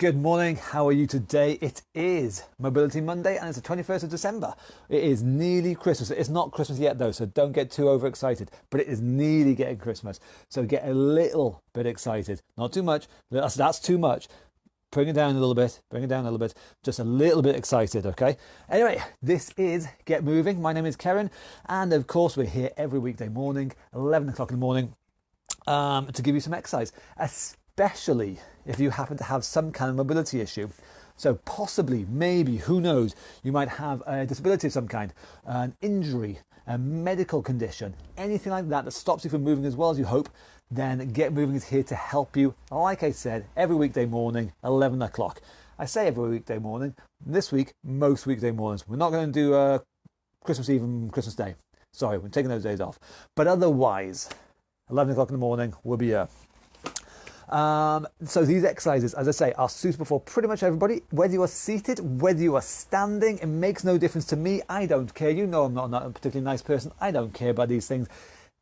Good morning, how are you today? It is Mobility Monday and it's the 21st of December. It is nearly Christmas. It's not Christmas yet though, so don't get too overexcited, but it is nearly getting Christmas. So get a little bit excited, not too much, that's too much. Bring it down a little bit, just a little bit excited, okay? Anyway, this is Get Moving. My name is Karen, and of course we're here every weekday morning, 11 o'clock in the morning, to give you some exercise, especially if you happen to have some kind of mobility issue. So possibly, maybe, who knows, you might have a disability of some kind, an injury, a medical condition, anything like that that stops you from moving as well as you hope. Then Get Moving is here to help you, like I said, every weekday morning, 11 o'clock. I say every weekday morning, this week, most weekday mornings. We're not going to do Christmas Eve and Christmas Day. Sorry, we're taking those days off. But otherwise, 11 o'clock in the morning, we'll be here. So these exercises, as I say, are suitable for pretty much everybody, whether you are seated, whether you are standing. It makes no difference to me. I don't care. You know I'm not a particularly nice person. I don't care about these things.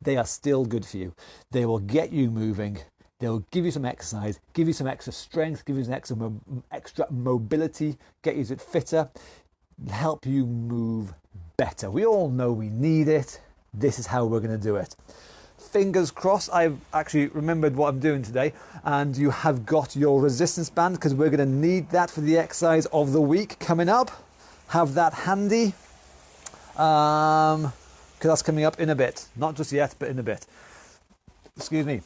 They are still good for you. They will get you moving. They will give you some exercise, give you some extra strength, give you some extra mobility, get you a bit fitter, help you move better. We all know we need it. This is how we're going to do it. Fingers crossed, I've actually remembered what I'm doing today, and you have got your resistance band, because we're going to need that for the exercise of the week coming up. Have that handy, because that's coming up in a bit. Not just yet, but in a bit. Excuse me.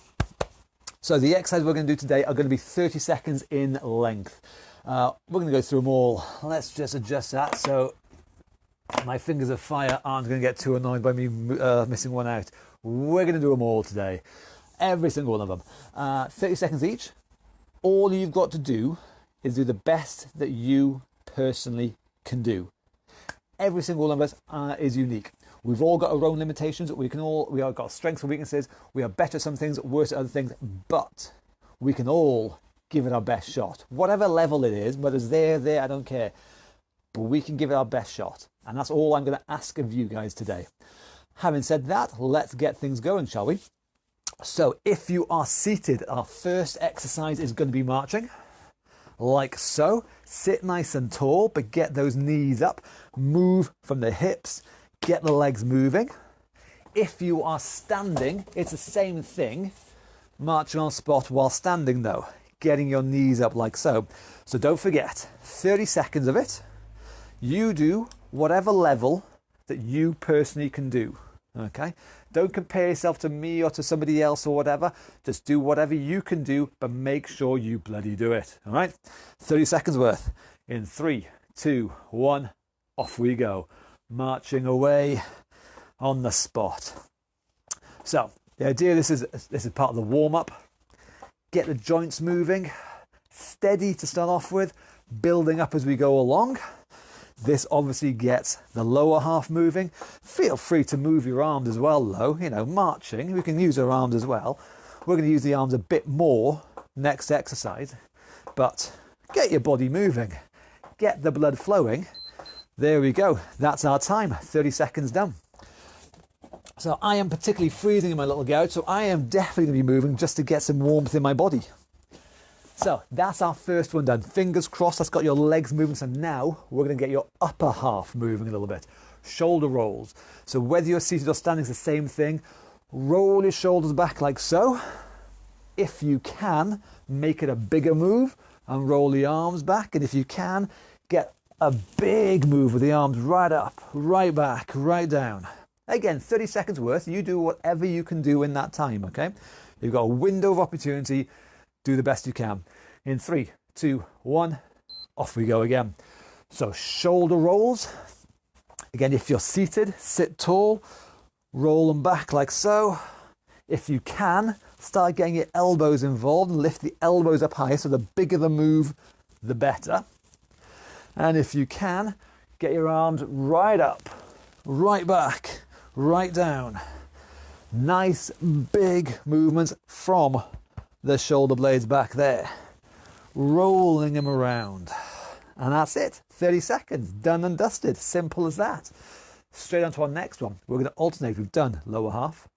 So the exercise we're going to do today are going to be 30 seconds in length. We're going to go through them all. Let's just adjust that so my fingers of fire aren't going to get too annoyed by me missing one out. We're going to do them all today. Every single one of them. 30 seconds each. All you've got to do is do the best that you personally can do. Every single one of us is unique. We've all got our own limitations. We all got strengths and weaknesses. We are better at some things, worse at other things, but we can all give it our best shot. Whatever level it is, whether it's there, I don't care. But we can give it our best shot. And that's all I'm going to ask of you guys today. Having said that, let's get things going, shall we? So if you are seated, our first exercise is going to be marching. Like so. Sit nice and tall, but get those knees up. Move from the hips. Get the legs moving. If you are standing, it's the same thing. Marching on spot while standing though. Getting your knees up like so. So don't forget, 30 seconds of it. You do whatever level that you personally can do. Okay? Don't compare yourself to me or to somebody else or whatever. Just do whatever you can do, but make sure you bloody do it. All right? 30 seconds worth. In 3, 2, 1, off we go. Marching away on the spot. So the idea, this is part of the warm-up. Get the joints moving. Steady to start off with. Building up as we go along. This obviously gets the lower half moving. Feel free to move your arms as well though. You know, marching, we can use our arms as well. We're going to use the arms a bit more next exercise. But get your body moving. Get the blood flowing. There we go. That's our time. 30 seconds done. So I am particularly freezing in my little couch, so I am definitely going to be moving just to get some warmth in my body. So that's our first one done. Fingers crossed, that's got your legs moving. So now we're going to get your upper half moving a little bit. Shoulder rolls. So whether you're seated or standing, it's the same thing. Roll your shoulders back like so. If you can, make it a bigger move and roll the arms back. And if you can, get a big move with the arms right up, right back, right down. Again, 30 seconds worth. You do whatever you can do in that time, okay? You've got a window of opportunity. Do the best you can. In 3, 2, 1, off we go again. So shoulder rolls. Again, if you're seated, sit tall, roll them back like so. If you can, start getting your elbows involved and lift the elbows up high. So the bigger the move, the better. And if you can, get your arms right up, right back, right down. Nice big movements from the shoulder blades back there. Rolling them around. And that's it. 30 seconds. Done and dusted. Simple as that. Straight on to our next one. We're going to alternate. We've done lower half.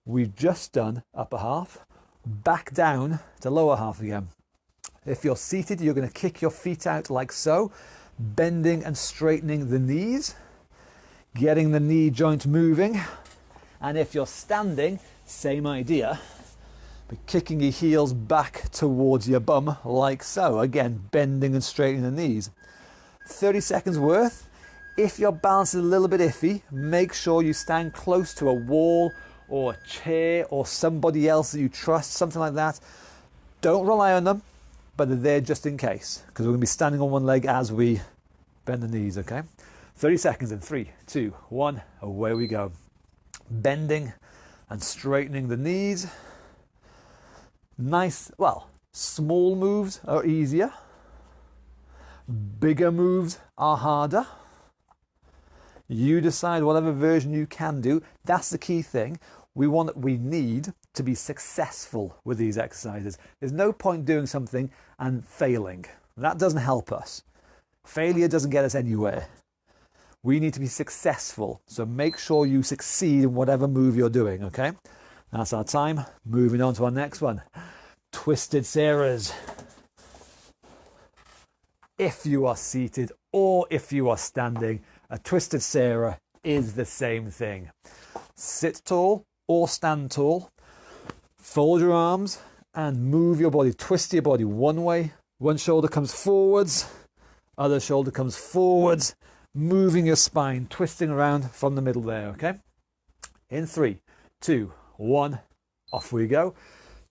We've just done upper half. Back down to lower half again. If you're seated, you're going to kick your feet out like so, bending and straightening the knees, getting the knee joint moving. And if you're standing, same idea, but kicking your heels back towards your bum like so. Again, bending and straightening the knees. 30 seconds worth. If your balance is a little bit iffy, make sure you stand close to a wall or a chair or somebody else that you trust, something like that. Don't rely on them, but they're there just in case, because we're going to be standing on one leg as we bend the knees, okay? 30 seconds in 3, 2, 1, away we go. Bending and straightening the knees. Nice, well, small moves are easier. Bigger moves are harder. You decide whatever version you can do. That's the key thing. We need to be successful with these exercises. There's no point doing something and failing. That doesn't help us. Failure doesn't get us anywhere. We need to be successful. So make sure you succeed in whatever move you're doing, okay? That's our time. Moving on to our next one. Twisted Sarahs. If you are seated or if you are standing, a Twisted Sarah is the same thing. Sit tall or stand tall. Fold your arms and move your body. Twist your body one way. One shoulder comes forwards. Other shoulder comes forwards. Moving your spine, twisting around from the middle there, okay? In 3, 2, 1, off we go.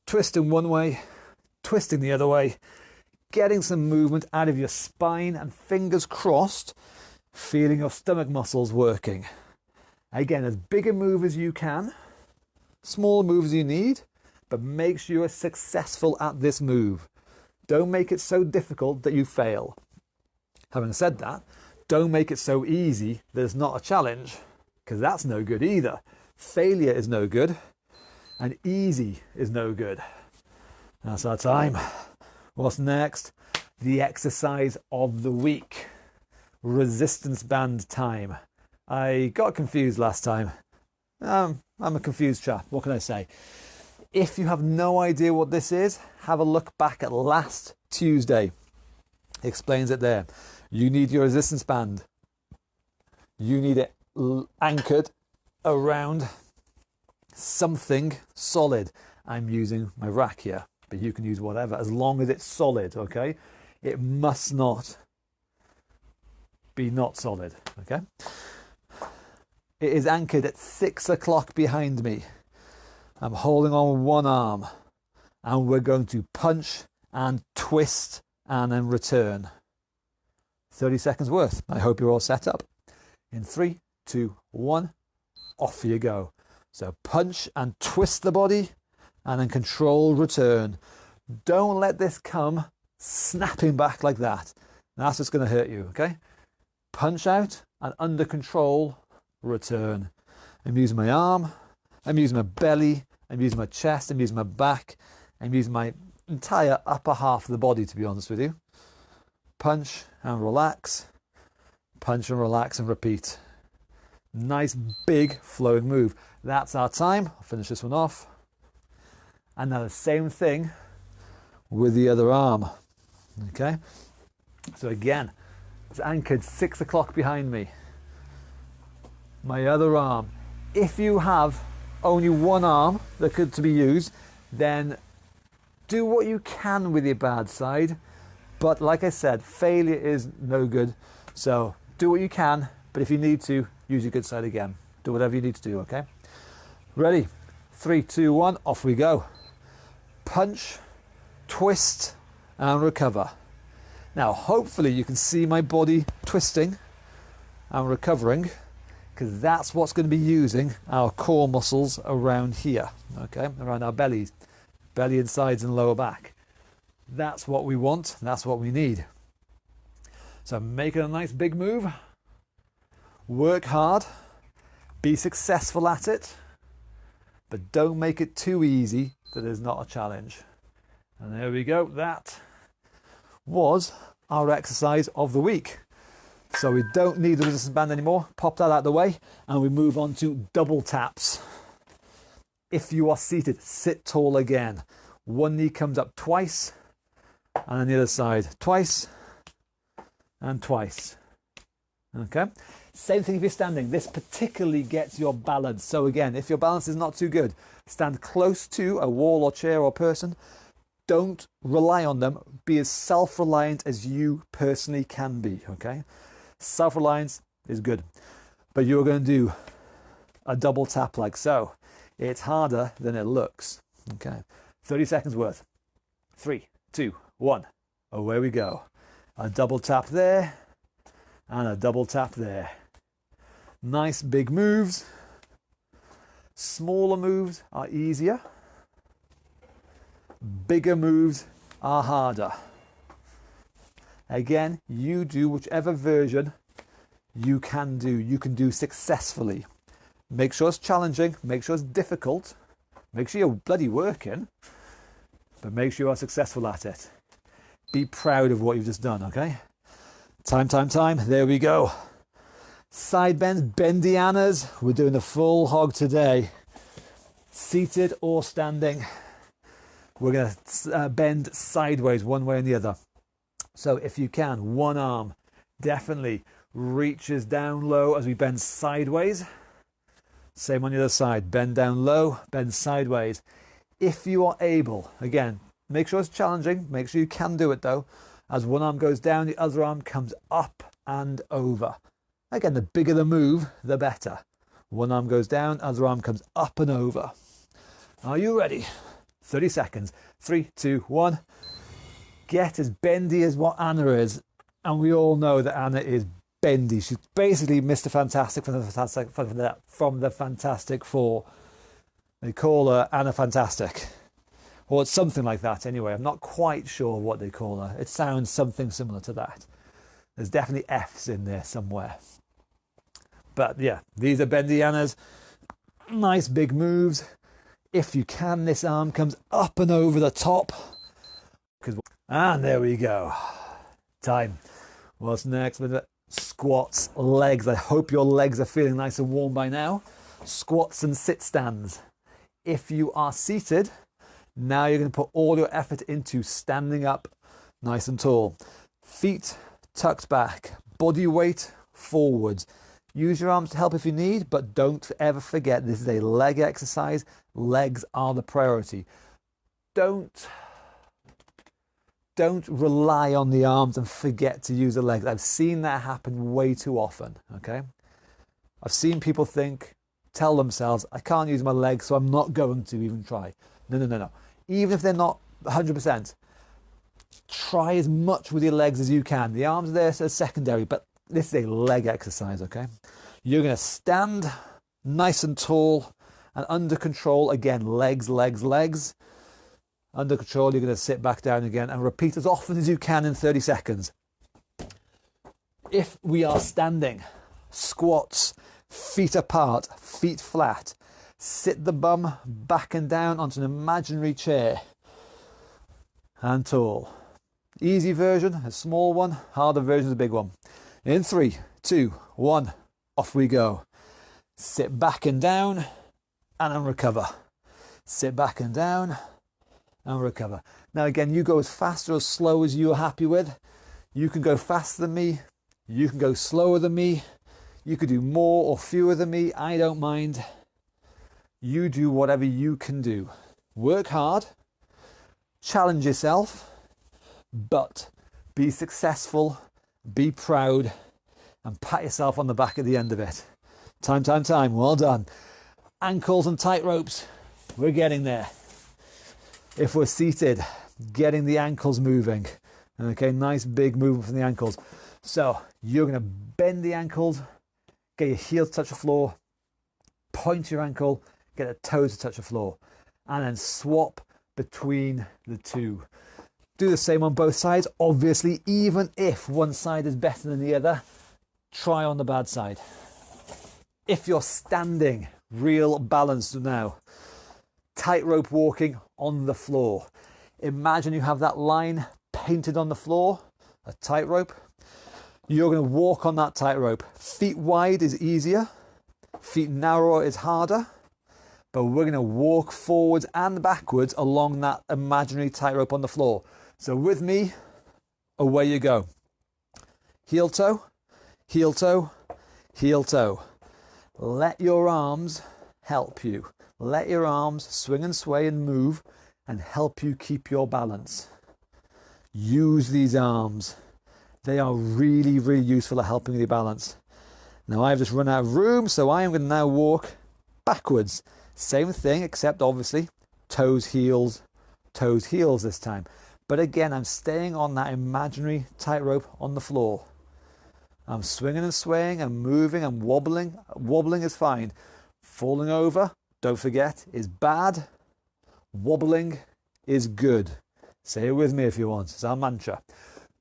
Twisting one way, twisting the other way, getting some movement out of your spine and fingers crossed, feeling your stomach muscles working. Again, as big a move as you can, small moves you need, but make sure you're successful at this move. Don't make it so difficult that you fail. Having said that, don't make it so easy that it's not a challenge, because that's no good either. Failure is no good, and easy is no good. That's our time. What's next? The exercise of the week. Resistance band time. I got confused last time. I'm a confused chap. What can I say? If you have no idea what this is, have a look back at last Tuesday. It explains it there. You need your resistance band. You need it anchored around something solid. I'm using my rack here, but you can use whatever, as long as it's solid, okay? It must not be not solid, okay? It is anchored at 6 o'clock behind me. I'm holding on one arm, and we're going to punch and twist and then return. 30 seconds worth. I hope you're all set up. In 3, 2, 1, off you go. So punch and twist the body and then control return. Don't let this come snapping back like that. That's just going to hurt you, okay? Punch out and under control, return. I'm using my arm, I'm using my belly, I'm using my chest, I'm using my back, I'm using my entire upper half of the body, to be honest with you. Punch and relax, punch and relax and repeat. Nice big flowing move. That's our time. I'll finish this one off. And now the same thing with the other arm. Okay, so again, it's anchored 6 o'clock behind me. My other arm. If you have only one arm that could to be used, then do what you can with your bad side. But like I said, failure is no good. So do what you can, but if you need to, use your good side again. Do whatever you need to do, okay? Ready? 3, 2, 1, off we go. Punch, twist, and recover. Now, hopefully you can see my body twisting and recovering, because that's what's going to be using our core muscles around here, okay? Around our bellies, belly and sides and lower back. That's what we want. That's what we need. So make it a nice big move. Work hard. Be successful at it. But don't make it too easy that it's not a challenge. And there we go. That was our exercise of the week. So we don't need the resistance band anymore. Pop that out of the way and we move on to double taps. If you are seated, sit tall again. One knee comes up twice. And on the other side, twice and twice. Okay. Same thing if you're standing. This particularly gets your balance. So again, if your balance is not too good, stand close to a wall or chair or person. Don't rely on them. Be as self-reliant as you personally can be. Okay. Self-reliance is good. But you're going to do a double tap like so. It's harder than it looks. Okay. 30 seconds worth. 3, 2, 1. Away we go. A double tap there and a double tap there. Nice big moves. Smaller moves are easier. Bigger moves are harder. Again, you do whichever version you can do successfully. Make sure it's challenging, make sure it's difficult, make sure you're bloody working, but make sure you are successful at it. Be proud of what you've just done, okay? Time. There we go. Side bends, bendianas. We're doing the full hog today. Seated or standing. We're going to bend sideways, one way and the other. So if you can, one arm definitely reaches down low as we bend sideways. Same on the other side. Bend down low, bend sideways. If you are able, again, make sure it's challenging. Make sure you can do it though. As one arm goes down, the other arm comes up and over. Again, the bigger the move, the better. One arm goes down, other arm comes up and over. Are you ready? 30 seconds. 3, 2, 1. Get as bendy as what Anna is. And we all know that Anna is bendy. She's basically Mr. Fantastic from the Fantastic Four. They call her Anna Fantastic. Or it's something like that anyway. I'm not quite sure what they call her. It sounds something similar to that. There's definitely F's in there somewhere. But yeah, these are bendianas. Nice big moves. If you can, this arm comes up and over the top. And there we go. Time. What's next? Squats, legs. I hope your legs are feeling nice and warm by now. Squats and sit stands. If you are seated, now you're going to put all your effort into standing up nice and tall. Feet tucked back, body weight forwards. Use your arms to help if you need, but don't ever forget this is a leg exercise. Legs are the priority. Don't rely on the arms and forget to use the legs. I've seen that happen way too often, okay? I've seen people tell themselves, I can't use my legs, so I'm not going to even try. No. Even if they're not 100%, try as much with your legs as you can. The arms are there as secondary, but this is a leg exercise, okay? You're going to stand nice and tall and under control. Again, legs. Under control, you're going to sit back down again and repeat as often as you can in 30 seconds. If we are standing, squats, feet apart, feet flat. Sit the bum back and down onto an imaginary chair. And tall. Easy version, a small one. Harder version is a big one. In 3, 2, 1, off we go. Sit back and down and then recover. Sit back and down and recover. Now again, you go as fast or as slow as you're happy with. You can go faster than me. You can go slower than me. You could do more or fewer than me. I don't mind. You do whatever you can do. Work hard. Challenge yourself. But be successful. Be proud. And pat yourself on the back at the end of it. Time. Well done. Ankles and tight ropes. We're getting there. If we're seated, getting the ankles moving. Okay, nice big movement from the ankles. So you're going to bend the ankles, get your heel to touch the floor, point your ankle, get the toes to touch the floor, and then swap between the two. Do the same on both sides. Obviously, even if one side is better than the other, try on the bad side. If you're standing, real balance now. Tightrope walking on the floor. Imagine you have that line painted on the floor, a tightrope. You're going to walk on that tightrope. Feet wide is easier. Feet narrower is harder. But we're going to walk forwards and backwards along that imaginary tightrope on the floor. So with me, away you go. Heel toe, heel toe, heel toe. Let your arms help you. Let your arms swing and sway and move and help you keep your balance. Use these arms. They are really, really useful at helping with your balance. Now I've just run out of room, so I am going to now walk backwards. Same thing, except obviously toes, heels this time. But again, I'm staying on that imaginary tightrope on the floor. I'm swinging and swaying, I'm moving, I'm wobbling. Wobbling is fine. Falling over, don't forget, is bad. Wobbling is good. Say it with me if you want. It's our mantra.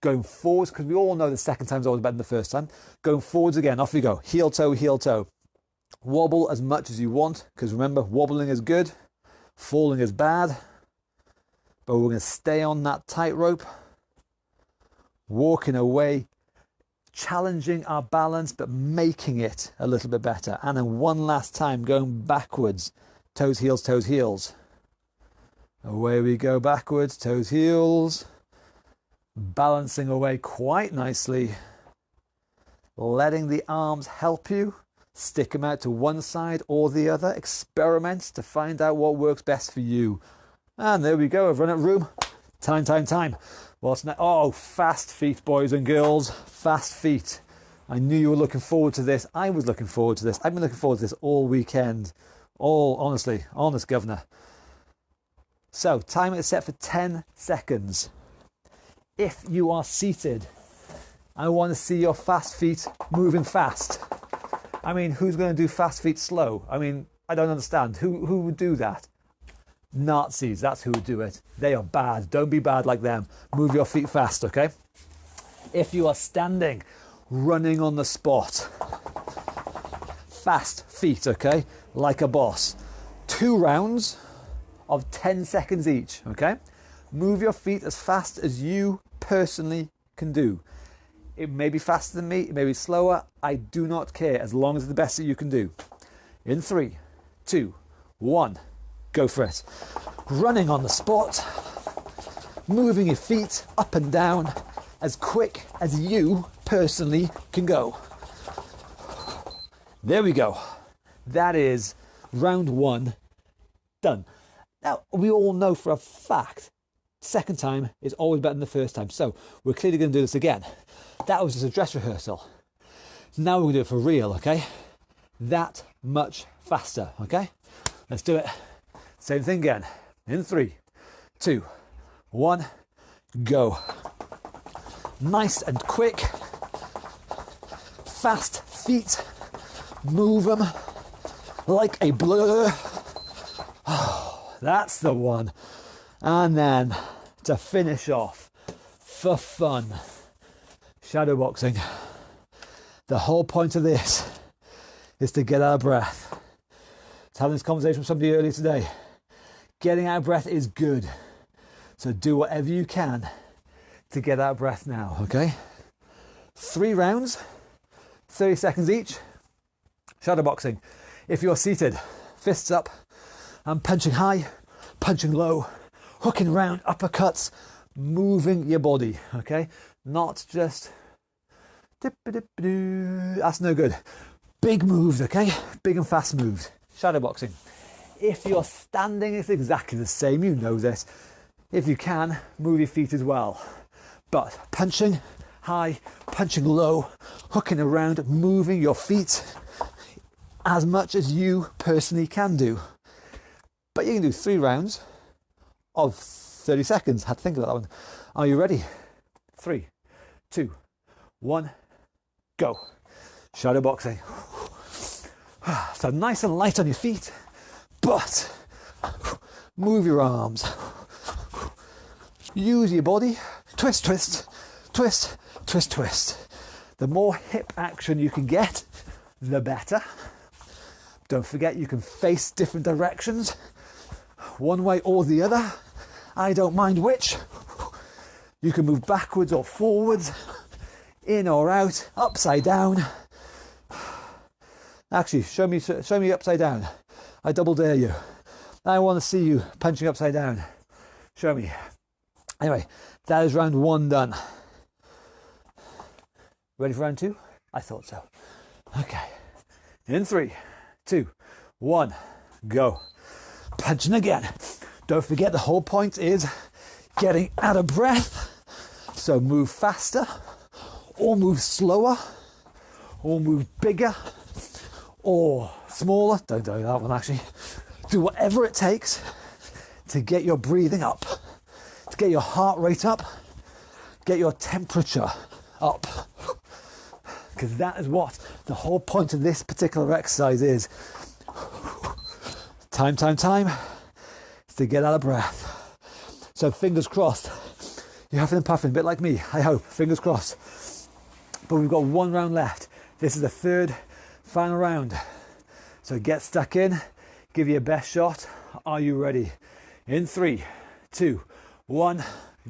Going forwards, because we all know the second time's always better than the first time. Going forwards again, off you go. Heel toe, heel toe. Wobble as much as you want, because remember, wobbling is good, falling is bad. But we're going to stay on that tightrope, walking away, challenging our balance, but making it a little bit better. And then one last time, going backwards. Toes, heels, toes, heels. Away we go backwards, toes, heels. Balancing away quite nicely. Letting the arms help you. Stick them out to one side or the other. Experiment to find out what works best for you. And there we go, I've run out of room. Time. What's next? Oh, fast feet, boys and girls. Fast feet. I knew you were looking forward to this. I was looking forward to this. I've been looking forward to this all weekend. Honestly, honest governor. So, time is set for 10 seconds. If you are seated, I want to see your fast feet moving fast. I mean, who's going to do fast feet slow? I mean, I don't understand. Who would do that? Nazis, that's who would do it. They are bad. Don't be bad like them. Move your feet fast, okay? If you are standing, running on the spot, fast feet, okay? Like a boss. 2 rounds of 10 seconds each, okay? Move your feet as fast as you personally can do. It may be faster than me, it may be slower. I do not care, as long as it's the best that you can do. In 3, 2, 1. Go for it. Running on the spot, moving your feet up and down as quick as you personally can go. There we go. That is round 1 done. Now, we all know for a fact, second time is always better than the first time. So we're clearly going to do this again. That was just a dress rehearsal. Now we're going to do it for real, okay? That much faster, okay? Let's do it. Same thing again. In 3, 2, 1, go. Nice and quick. Fast feet. Move them like a blur. Oh, that's the one. And then to finish off, for fun, shadow boxing. The whole point of this is to get out of breath. I was having this conversation with somebody earlier today. Getting out of breath is good. So do whatever you can to get out of breath now, okay? 3 rounds, 30 seconds each. Shadow boxing. If you're seated, fists up, I'm punching high, punching low, hooking around, uppercuts, moving your body, okay? Not just that's no good. Big moves, okay? Big and fast moves. Shadow boxing. If you're standing, it's exactly the same. You know this. If you can, move your feet as well. But punching high, punching low, hooking around, moving your feet as much as you personally can do. But you can do 3 rounds of 30 seconds. I had to think about that one. Are you ready? 3, 2, 1, go. Shadow boxing. So nice and light on your feet, but move your arms. Use your body. Twist, twist, twist, twist, twist. The more hip action you can get, the better. Don't forget you can face different directions, one way or the other. I don't mind which. You can move backwards or forwards, in or out, upside down. Actually, show me upside down. I double dare you. I want to see you punching upside down. Show me. Anyway, That is round 1 done. Ready for round 2? I thought so. Okay. In 3, 2, 1, go. Punching again. Don't forget the whole point is getting out of breath. So move faster, or move slower, or move bigger, or smaller. Don't do that one actually. Do whatever it takes to get your breathing up, to get your heart rate up, get your temperature up. Because that is what the whole point of this particular exercise is. Time is to get out of breath. So fingers crossed. You're huffing and puffing, a bit like me, I hope. Fingers crossed. But we've got 1 round left. This is the 3rd final round. So get stuck in, give your best shot. Are you ready? In 3, 2, 1,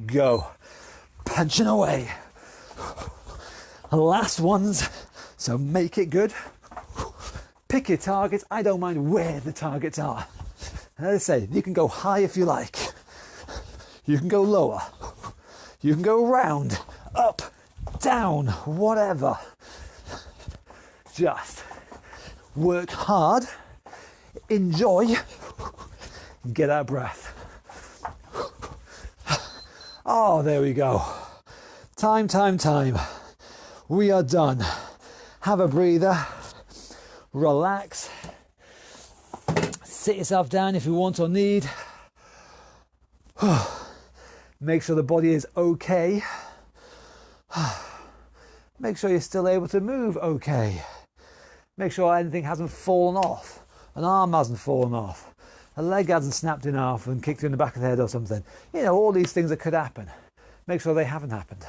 go. Punching away. Last ones, so make it good. Pick your targets. I don't mind where the targets are. As I say, you can go high if you like. You can go lower. You can go round, up, down, whatever. Just work hard, enjoy, get out of breath. Oh, there we go. Time. We are done. Have a breather, relax, sit yourself down if you want or need. Make sure the body is okay. Make sure you're still able to move okay. Make sure anything hasn't fallen off. An arm hasn't fallen off. A leg hasn't snapped in half and kicked you in the back of the head or something. You know, all these things that could happen. Make sure they haven't happened.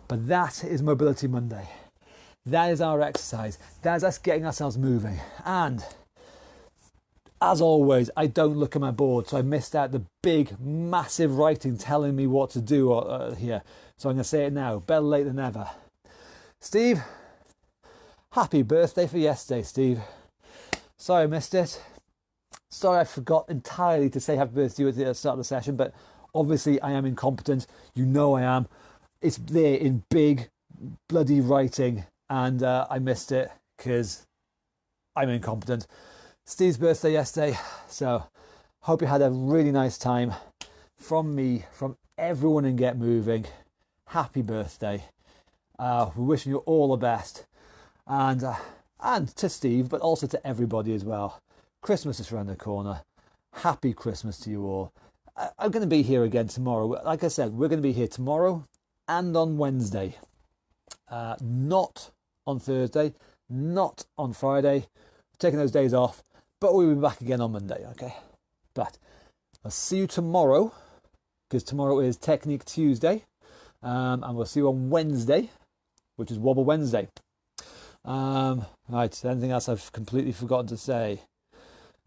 But that is Mobility Monday. That is our exercise. That is us getting ourselves moving. And as always, I don't look at my board, so I missed out the big, massive writing telling me what to do here. So I'm going to say it now. Better late than never. Steve, happy birthday for yesterday, Steve. Sorry I missed it. Sorry I forgot entirely to say happy birthday to you at the start of the session, but obviously I am incompetent. You know I am. It's there in big, bloody writing, and I missed it because I'm incompetent. Steve's birthday yesterday, so hope you had a really nice time. From me, from everyone in Get Moving, happy birthday. We're wishing you all the best, and to Steve, but also to everybody as well. Christmas is around the corner. Happy Christmas to you all. I'm going to be here again tomorrow. Like I said, we're going to be here tomorrow and on Wednesday. Not on Thursday, not on Friday. We're taking those days off. But we'll be back again on Monday, okay? But I'll see you tomorrow, because tomorrow is Technique Tuesday. And we'll see you on Wednesday, which is Wobble Wednesday. Right, anything else I've completely forgotten to say?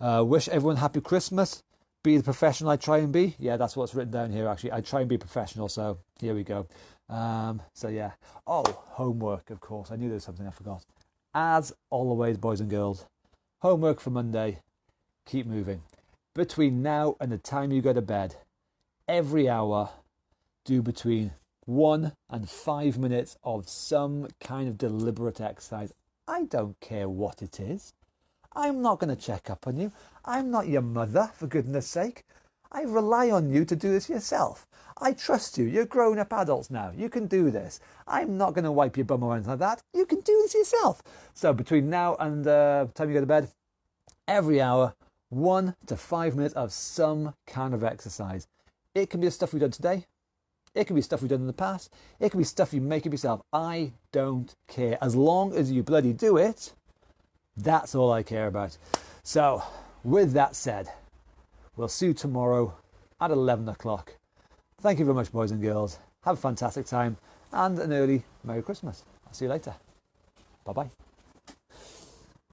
Wish everyone happy Christmas. Be the professional I try and be. Yeah, that's what's written down here, actually. I try and be professional, so here we go. So yeah. Oh, homework, of course. I knew there was something I forgot. As always, boys and girls, homework for Monday, keep moving. Between now and the time you go to bed, every hour, do between 1 and 5 minutes of some kind of deliberate exercise. I don't care what it is. I'm not going to check up on you. I'm not your mother, for goodness sake. I rely on you to do this yourself. I trust you. You're grown-up adults now. You can do this. I'm not going to wipe your bum or anything like that. You can do this yourself. So between now and the time you go to bed, every hour, 1 to 5 minutes of some kind of exercise. It can be the stuff we've done today. It can be stuff we've done in the past. It can be stuff you make up yourself. I don't care. As long as you bloody do it, that's all I care about. So, with that said, we'll see you tomorrow at 11 o'clock. Thank you very much, boys and girls. Have a fantastic time and an early Merry Christmas. I'll see you later. Bye-bye.